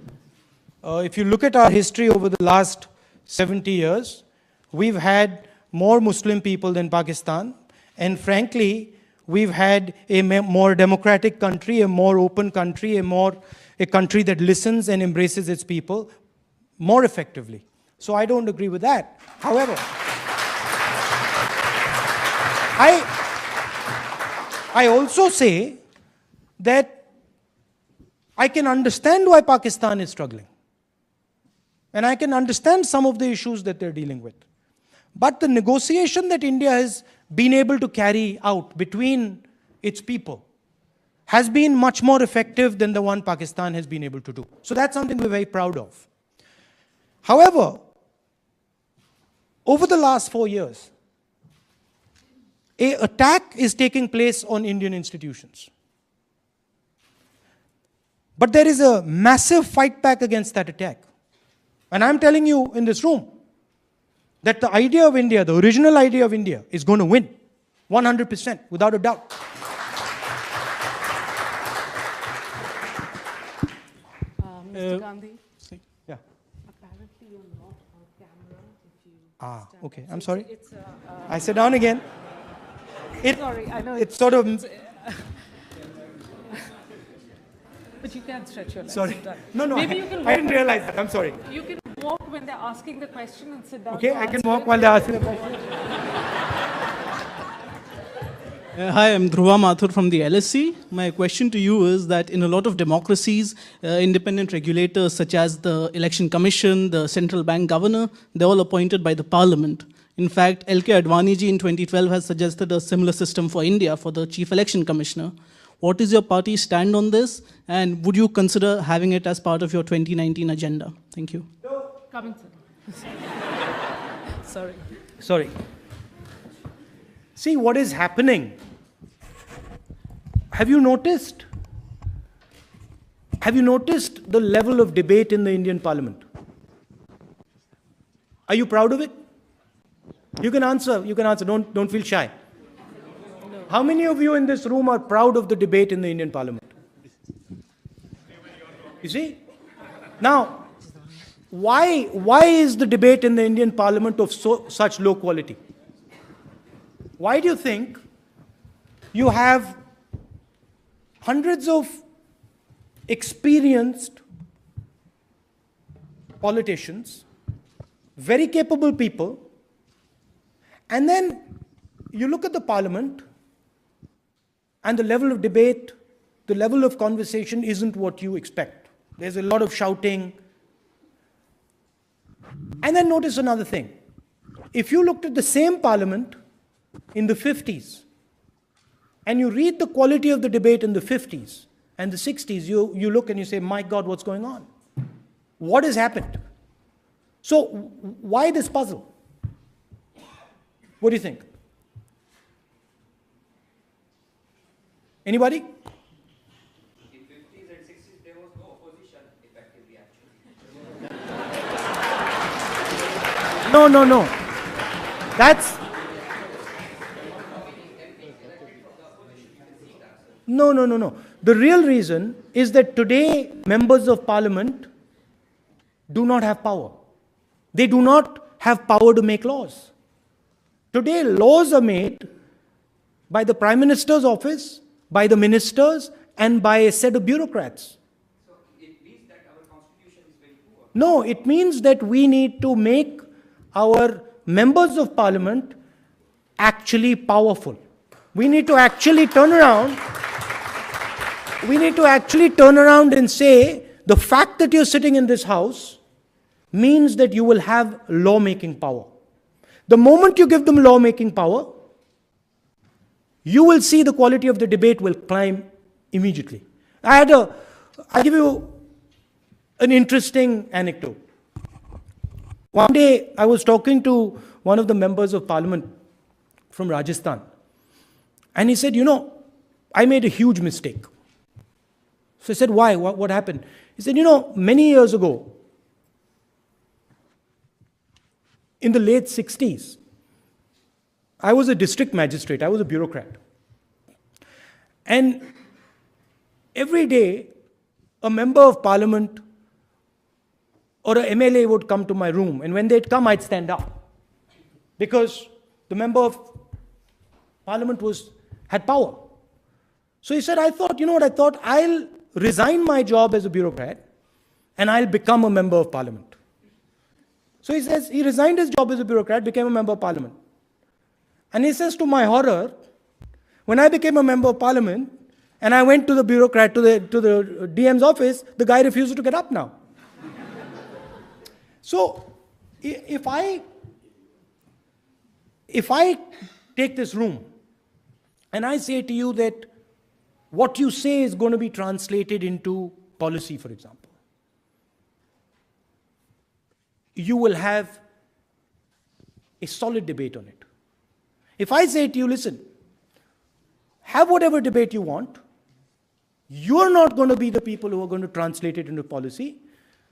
If you look at our history over the last 70 years, we've had more Muslim people than Pakistan, and frankly, we've had a more democratic country, a more open country, a country that listens and embraces its people more effectively. So I don't agree with that. However, I also say that I can understand why Pakistan is struggling. And I can understand some of the issues that they're dealing with. But the negotiation that India has been able to carry out between its people has been much more effective than the one Pakistan has been able to do. So that's something we're very proud of. However, over the last 4 years, an attack is taking place on Indian institutions. But there is a massive fight back against that attack. And I'm telling you in this room that the idea of India, the original idea of India, is going to win 100%, without a doubt. Mr. Gandhi? Yeah. Apparently you're not on camera. If you stand Okay. up. I'm So sorry. It's I sit down again. sorry, I know It's sort of... but you can stretch your legs. Sorry. You've done. No, Maybe you can I didn't realize that. I'm sorry. You can walk when they're asking the question and sit down. Okay, to I can answer walk it. while they're asking the question. Hi, I'm Dhruva Mathur from the LSC. My question to you is that in a lot of democracies, independent regulators such as the Election Commission, the Central Bank Governor, they're all appointed by the Parliament. In fact, L.K. Advani ji in 2012 has suggested a similar system for India for the Chief Election Commissioner. What is your party's stand on this? And would you consider having it as part of your 2019 agenda? Thank you. Come in, sir. Sorry. Sorry. See what is happening. Have you noticed the level of debate in the Indian Parliament? Are you proud of it? You can answer, don't feel shy. No. How many of you in this room are proud of the debate in the Indian Parliament? You see? Now, why is the debate in the Indian Parliament of such low quality? Why do you think you have hundreds of experienced politicians, very capable people, and then you look at the Parliament and the level of debate, the level of conversation isn't what you expect. There's a lot of shouting. And then notice another thing. If you looked at the same Parliament in the 50s, and you read the quality of the debate in the 50s and the 60s, you look and you say, my God, what's going on? What has happened? So why this puzzle? What do you think? Anybody? In 50s and 60s, there was no opposition effectively, actually. No. That's... No. The real reason is that today members of Parliament do not have power. They do not have power to make laws. Today laws are made by the Prime Minister's office, by the ministers, and by a set of bureaucrats. So it means that our constitution is very poor. No, it means that we need to make our members of Parliament actually powerful. We need to actually turn around. We need to actually turn around and say, the fact that you're sitting in this house means that you will have lawmaking power. The moment you give them lawmaking power, you will see the quality of the debate will climb immediately. I'll give you an interesting anecdote. One day, I was talking to one of the members of Parliament from Rajasthan. And he said, I made a huge mistake. So I said, why? What happened? He said, many years ago, in the late 60s, I was a district magistrate. I was a bureaucrat. And every day, a member of Parliament or a MLA would come to my room. And when they'd come, I'd stand up. Because the member of Parliament had power. So he said, I thought, I'll resign my job as a bureaucrat and I'll become a member of Parliament. So he says, he resigned his job as a bureaucrat, became a member of Parliament. And he says, to my horror, when I became a member of Parliament and I went to the bureaucrat, to the DM's office, the guy refuses to get up now. So if I take this room and I say to you that what you say is going to be translated into policy, for example, you will have a solid debate on it. If I say to you, listen, have whatever debate you want, you're not going to be the people who are going to translate it into policy.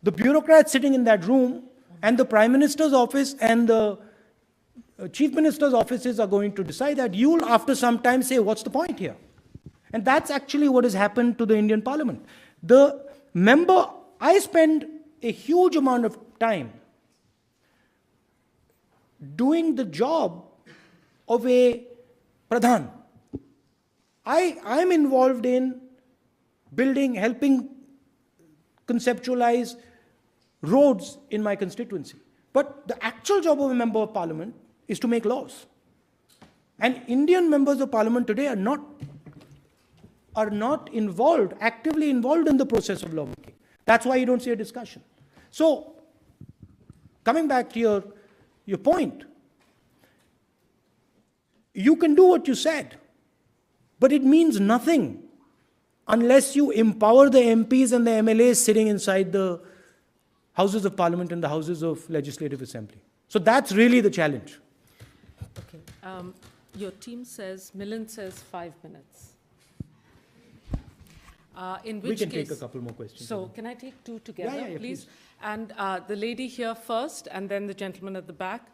The bureaucrats sitting in that room and the Prime Minister's office and the Chief Minister's offices are going to decide that. You'll after some time say, what's the point here? And that's actually what has happened to the Indian Parliament. I spend a huge amount of time doing the job of a Pradhan. I'm involved in building, helping conceptualize roads in my constituency. But the actual job of a member of parliament is to make laws. And Indian members of parliament today are not actively involved in the process of lawmaking. That's why you don't see a discussion. So, coming back to your point, you can do what you said, but it means nothing unless you empower the MPs and the MLAs sitting inside the Houses of Parliament and the Houses of Legislative Assembly. So that's really the challenge. Okay. Your team says, Milind says 5 minutes. In which We can case, take a couple more questions. So can I take two together, Yeah, please? And the lady here first, and then the gentleman at the back.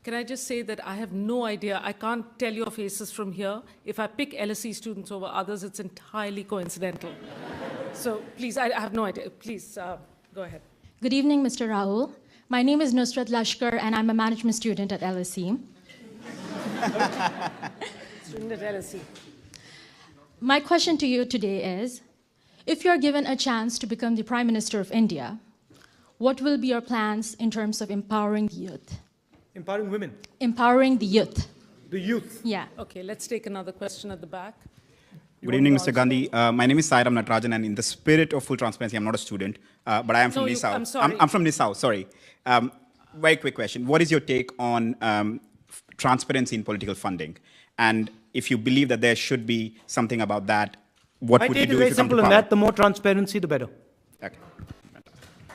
Can I just say that I have no idea, I can't tell your faces from here. If I pick LSE students over others, it's entirely coincidental. So please, I have no idea. Please, go ahead. Good evening, Mr. Rahul. My name is Nusrat Lashkar, and I'm a management student at LSE. Student at LSE. My question to you today is, if you're given a chance to become the Prime Minister of India, what will be your plans in terms of empowering the youth? Empowering women. Empowering the youth. The youth. Yeah. Okay, let's take another question at the back. Good evening, Mr. Gandhi. My name is Sairam Natarajan, and in the spirit of full transparency, I'm not a student, but I am from Nisau. I'm sorry. I'm from Nisau, sorry. Very quick question. What is your take on transparency in political funding? And if you believe that there should be something about that, what would you do if you come to power? My take is very simple on that. The more transparency, the better. Okay.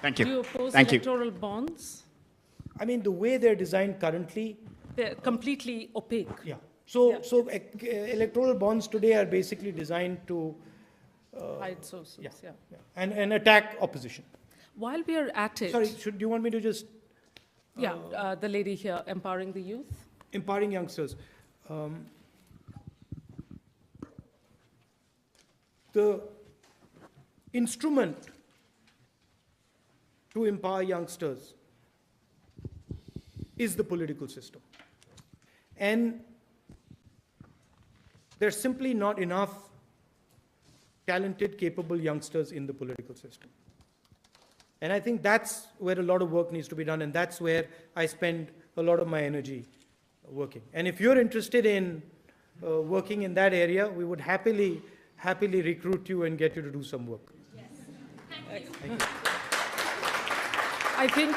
Thank you. Do you oppose Thank you. electoral bonds? I mean, the way they're designed currently, They're completely opaque. yeah. So, Yeah. so electoral bonds today are basically designed to Hide sources, yeah. and attack opposition. While we are at it, Sorry, do you want me to just the lady here, empowering the youth. empowering youngsters? The instrument to empower youngsters is the political system. And there's simply not enough talented, capable youngsters in the political system. And I think that's where a lot of work needs to be done, and that's where I spend a lot of my energy working. And if you're interested in working in that area, we would happily recruit you and get you to do some work. Yes. Thank you. I think,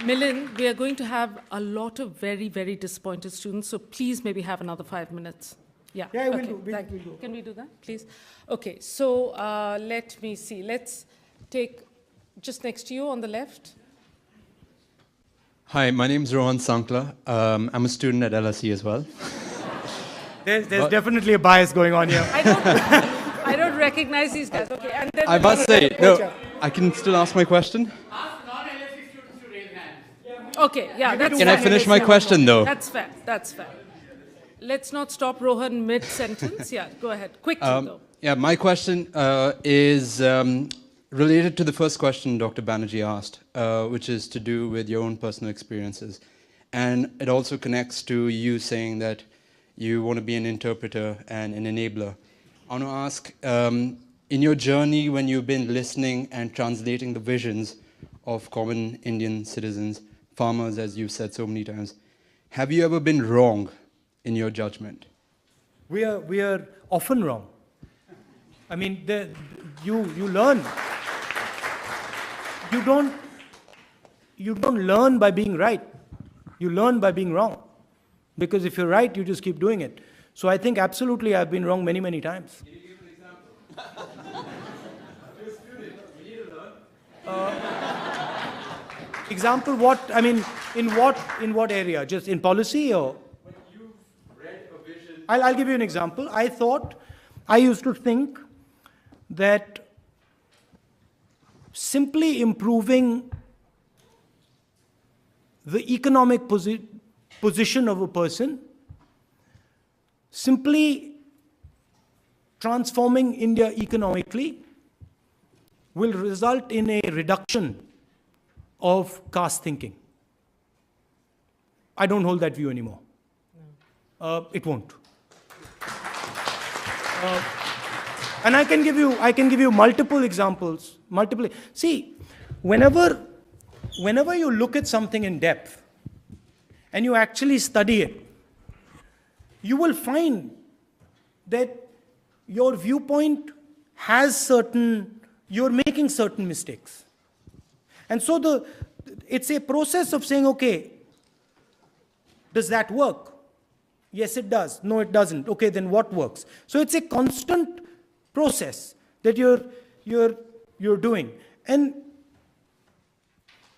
Milind, we are going to have a lot of very, very disappointed students, so please maybe have another 5 minutes. Yeah, Yeah, we'll okay, do. We'll do. Can we do that, please? Okay, so let me see. Let's take just next to you on the left. Hi, my name is Rohan Sankla. I'm a student at LSE as well. There's definitely a bias going on here. I don't recognize these guys. Okay, and then I must say, no, I can still ask my question. Okay, yeah, that's Can I fair. finish my question, though? That's fair. That's fair. Let's not stop Rohan mid-sentence. Yeah, go ahead. Quickly, though. Yeah, my question is related to the first question Dr. Banerjee asked, which is to do with your own personal experiences. And it also connects to you saying that you want to be an interpreter and an enabler. I want to ask, in your journey when you've been listening and translating the visions of common Indian citizens, farmers, as you've said so many times, have you ever been wrong in your judgment? We are often wrong. I mean, you learn. You don't learn by being right. You learn by being wrong. Because if you're right, you just keep doing it. So I think absolutely I've been wrong many, many times. Can you give an example? You're a student. You need to learn. Example what? I mean, in what area? Just in policy or? When you've read a vision. I'll give you an example. I used to think that simply improving the economic position of a person, simply transforming India economically, will result in a reduction of caste thinking. I don't hold that view anymore. It won't. And I can give you multiple examples. See, whenever whenever you look at something in depth and you actually study it, you will find that your viewpoint has you're making certain mistakes. And so it's a process of saying, okay, does that work? Yes, it does. No, it doesn't. Okay, then what works? So it's a constant process that you're doing. And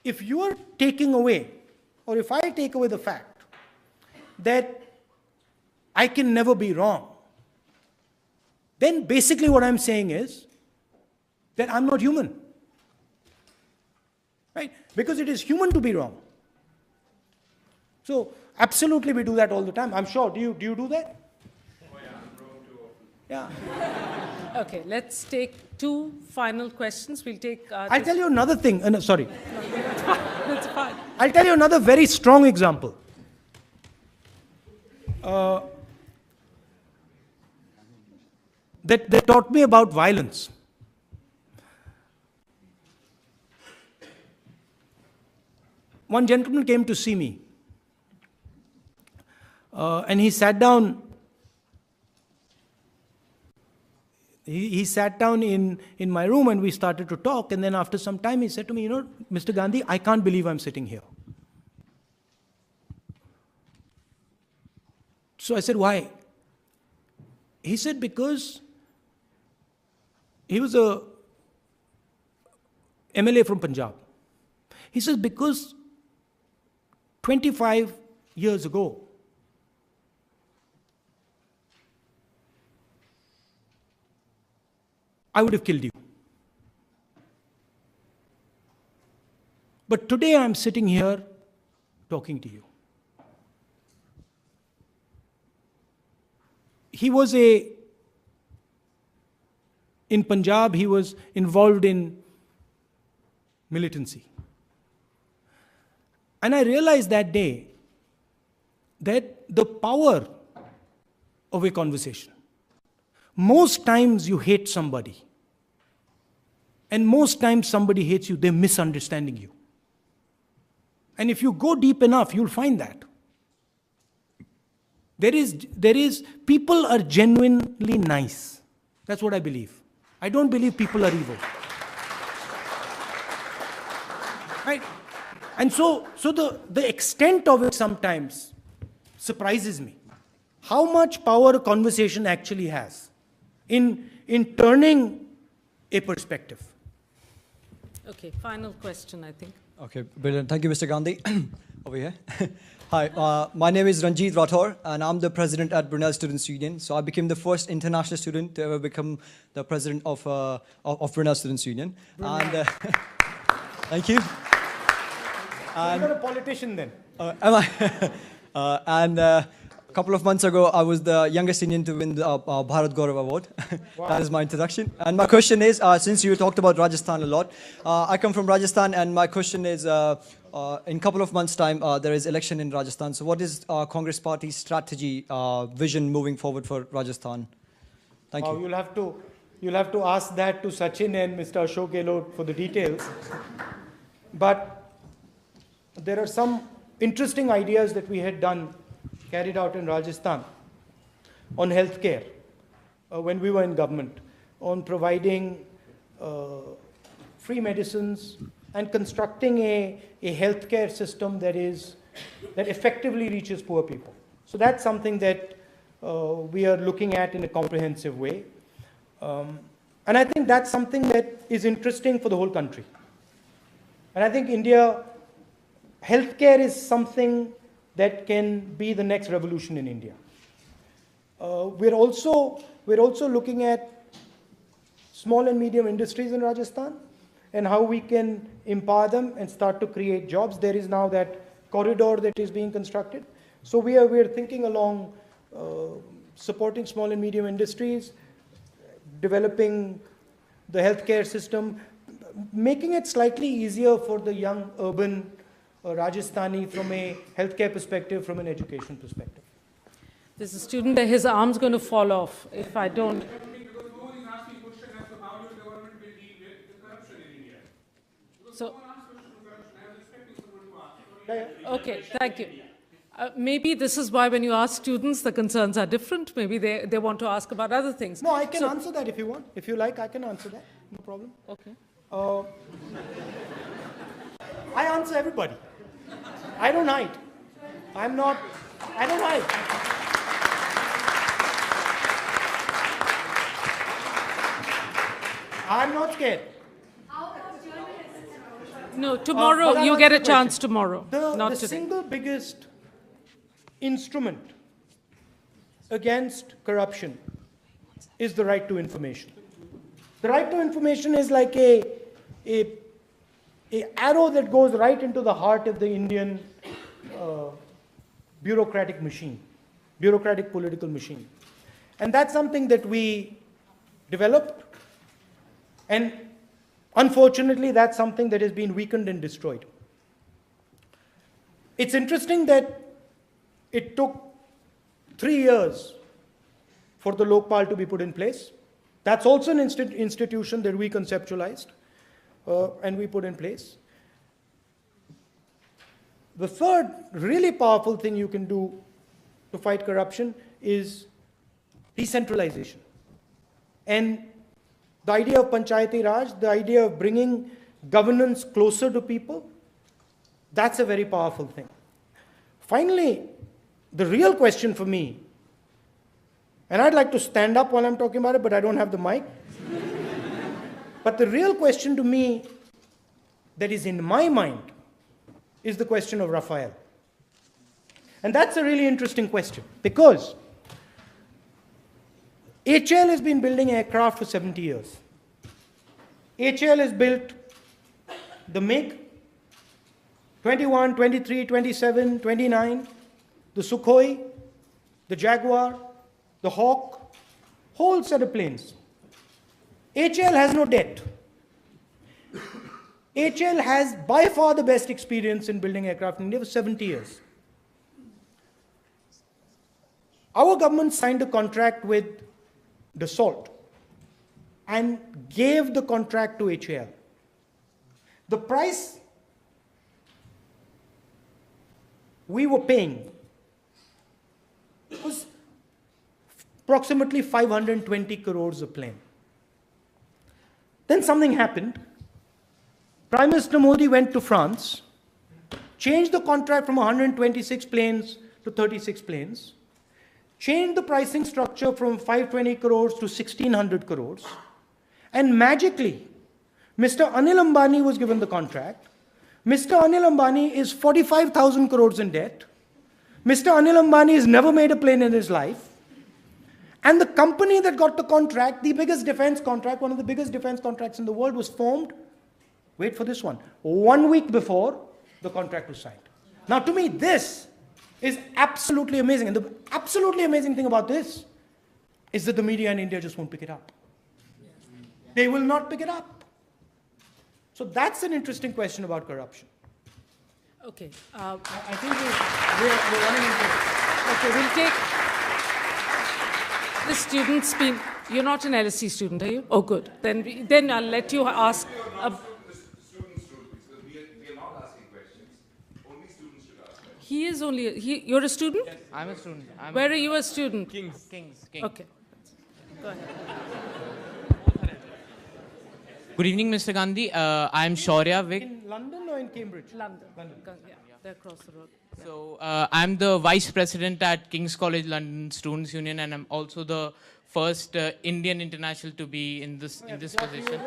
if you are taking away, or if I take away the fact that I can never be wrong, then basically what I'm saying is that I'm not human. Right? Because it is human to be wrong. So absolutely we do that all the time. I'm sure. Do you do that? Oh yeah, I'm wrong too often. Yeah. Okay, let's take two final questions. We'll take... I'll tell you another thing. No, sorry. That's fine. I'll tell you another very strong example. That taught me about violence. One gentleman came to see me, and he sat down. He sat down in my room, and we started to talk. And then after some time, he said to me, Mr. Gandhi, I can't believe I'm sitting here. So I said, why? He said, because he was a MLA from Punjab. He says, because 25 years ago, I would have killed you. But today I'm sitting here talking to you. He was in Punjab, he was involved in militancy. And I realized that day that the power of a conversation. Most times you hate somebody. And most times somebody hates you, they're misunderstanding you. And if you go deep enough, you'll find that. People are genuinely nice. That's what I believe. I don't believe people are evil. Right? And so the extent of it sometimes surprises me. How much power a conversation actually has in turning a perspective. Okay, final question, I think. Okay, brilliant. Thank you, Mr. Gandhi. Over here. Hi, my name is Ranjit Rathore, and I'm the president at Brunel Students Union. So I became the first international student to ever become the president of Brunel Students Union. And thank you. You're not a politician then. Am I? And a couple of months ago, I was the youngest Indian to win the Bharat Gaurav Award. Wow. That is my introduction. And my question is, since you talked about Rajasthan a lot, I come from Rajasthan, and my question is, in a couple of months' time, there is election in Rajasthan. So what is Congress Party's strategy, vision moving forward for Rajasthan? Thank you. You'll have to ask that to Sachin and Mr. Ashok Gehlot for the details. But there are some interesting ideas that we had carried out in Rajasthan on healthcare when we were in government, on providing free medicines and constructing a healthcare system that effectively reaches poor people. So that's something that we are looking at in a comprehensive way. And I think that's something that is interesting for the whole country. And I think healthcare is something that can be the next revolution in India. We're also looking at small and medium industries in Rajasthan and how we can empower them and start to create jobs. There is now that corridor that is being constructed. So we are thinking along supporting small and medium industries, developing the healthcare system, making it slightly easier for the young urban Rajasthani from a healthcare perspective, from an education perspective. There's a student there, his arm's going to fall off if I don't. Because no one is asking question as to how your government will deal with the corruption in India. Because So, no one asks question of corruption. As Okay, thank you. Maybe this is why when you ask students, the concerns are different. Maybe they want to ask about other things. No, I can answer that if you want. If you like, I can answer that. No problem. Okay. I answer everybody. I don't hide. I don't hide. I'm not scared. No, tomorrow, you get a chance tomorrow, not the today. single biggest instrument against corruption is the right to information. The right to information is like a arrow that goes right into the heart of the Indian bureaucratic machine, bureaucratic political machine. And that's something that we developed. And unfortunately, that's something that has been weakened and destroyed. It's interesting that it took 3 years for the Lokpal to be put in place. That's also an institution that we conceptualized and we put in place. The third really powerful thing you can do to fight corruption is decentralization. And the idea of Panchayati Raj, the idea of bringing governance closer to people, that's a very powerful thing. Finally, the real question for me, and I'd like to stand up while I'm talking about it, but I don't have the mic. But the real question to me that is in my mind is the question of Rafael. And that's a really interesting question because HAL has been building aircraft for 70 years. HAL has built the MiG, 21, 23, 27, 29, the Sukhoi, the Jaguar, the Hawk, whole set of planes. HAL has no debt. HAL has by far the best experience in building aircraft in India for 70 years. Our government signed a contract with Dassault and gave the contract to HAL. The price we were paying was approximately 520 crores a plane. Then something happened. Prime Minister Modi went to France, changed the contract from 126 planes to 36 planes, changed the pricing structure from 520 crores to 1600 crores, and magically, Mr. Anil Ambani was given the contract. Mr. Anil Ambani is 45,000 crores in debt. Mr. Anil Ambani has never made a plane in his life. And the company that got the contract, the biggest defense contract, one of the biggest defense contracts in the world, was formed, wait for this one, 1 week before the contract was signed. Now, to me, this is absolutely amazing. And the absolutely amazing thing about this is that the media in India just won't pick it up. They will not pick it up. So that's an interesting question about corruption. Okay. I think we're running into it. Okay, we'll take the students. You're not an LSE student, are you? Oh, good. Then I'll let you ask. He is only. You're a student? Yes, I'm a student. Where are you a student? King's. Okay. Go ahead. Good evening, Mr. Gandhi. I'm Shaurya Vik. In London or in Cambridge? London. Yeah, they're across the road. Yeah. So I'm the vice president at King's College London Students' Union, and I'm also the first Indian international to be in this position.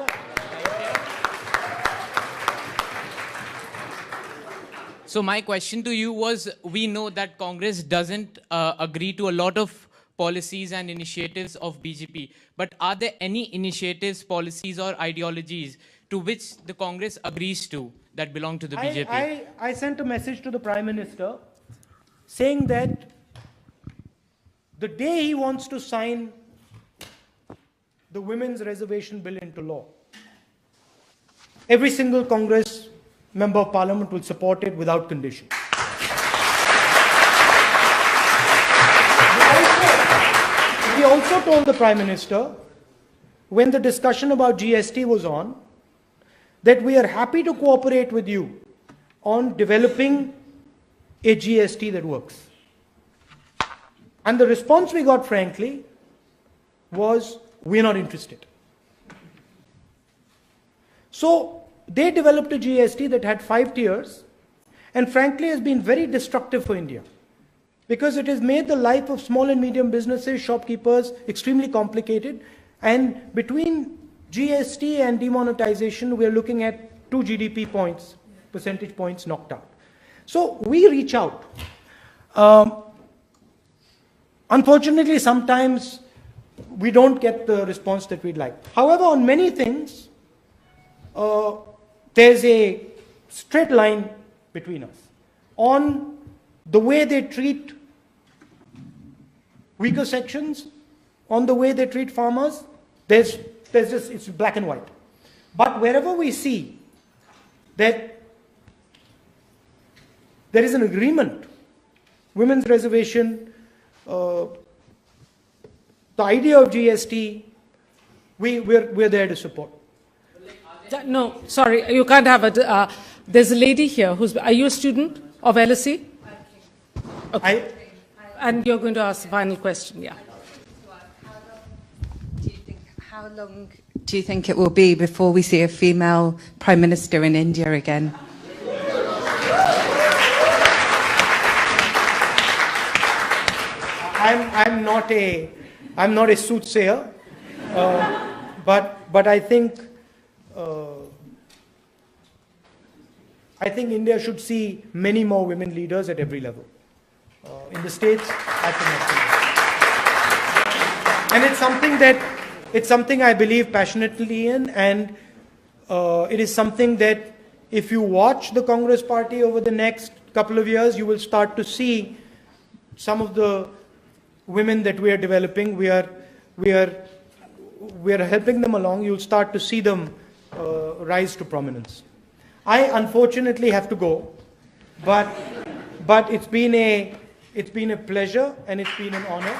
So my question to you was, we know that Congress doesn't agree to a lot of policies and initiatives of BJP, but are there any initiatives, policies or ideologies to which the Congress agrees to that belong to the BJP? I sent a message to the Prime Minister saying that the day he wants to sign the Women's Reservation Bill into law, every single Congress member of Parliament will support it without condition. We also told the Prime Minister, when the discussion about GST was on, that we are happy to cooperate with you on developing a GST that works. And the response we got, frankly, was, we're not interested. So they developed a GST that had 5 tiers, and frankly has been very destructive for India, because it has made the life of small and medium businesses, shopkeepers, extremely complicated. And between GST and demonetization, we're looking at 2 GDP points, percentage points knocked out. So we reach out. Unfortunately, sometimes we don't get the response that we'd like. However, on many things, there's a straight line between us. On the way they treat weaker sections, on the way they treat farmers, there's just, it's black and white. But wherever we see that there is an agreement, women's reservation, the idea of GST, we're there to support. No, sorry, you can't have it. There's a lady here who's, are you a student of LSE? Okay. And you're going to ask the final question, yeah. How long do you think it will be before we see a female Prime Minister in India again? I'm not a soothsayer, but I think India should see many more women leaders at every level, in the states, at the national level. And it's something I believe passionately in, and it is something that if you watch the Congress party over the next couple of years, you will start to see some of the women that we are developing. We are helping them along. You'll start to see them rise to prominence. I unfortunately have to go, but it's been a pleasure and it's been an honor.